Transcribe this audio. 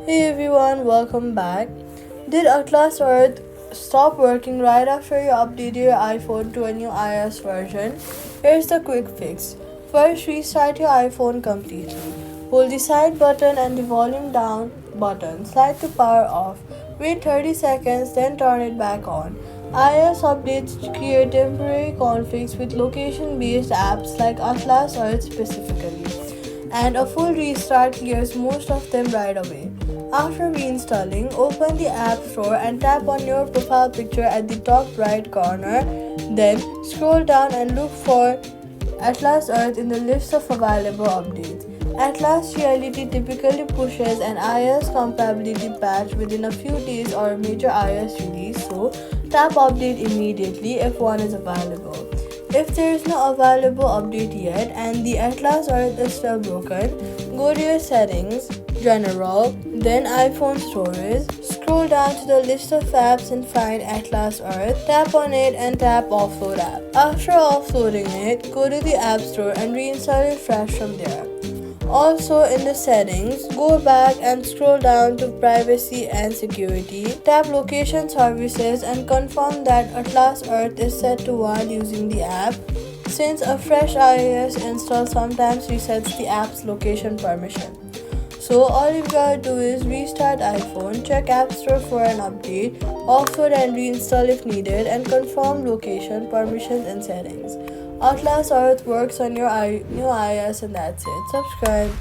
Hey everyone, welcome back. Did Atlas Earth stop working right after you updated your iPhone to a new iOS version? Here's the quick fix. First, restart your iPhone completely. Hold the side button and the volume down button. Slide to power off. Wait 30 seconds, then turn it back on. iOS updates create temporary conflicts with location based apps like Atlas Earth specifically, and a full restart clears most of them right away. After reinstalling, open the App Store and tap on your profile picture at the top right corner. Then scroll down and look for Atlas Earth in the list of available updates. Atlas Reality typically pushes an iOS compatibility patch within a few days or a major iOS release, so tap update immediately if one is available. If there is no available update yet and the Atlas Earth is still broken, go to your settings, general, then iPhone storage, scroll down to the list of apps and find Atlas Earth, tap on it and tap Offload app. After offloading it, go to the App Store and reinstall it fresh from there. Also, in the settings, go back and scroll down to privacy and security. Tap location services and confirm that Atlas Earth is set to 1 using the app, since a fresh iOS install sometimes resets the app's location permission. So all you gotta do is restart iPhone, check App Store for an update, offload and reinstall if needed, and confirm location, permissions, and settings. Atlas Earth works on your new iOS, and that's it. Subscribe.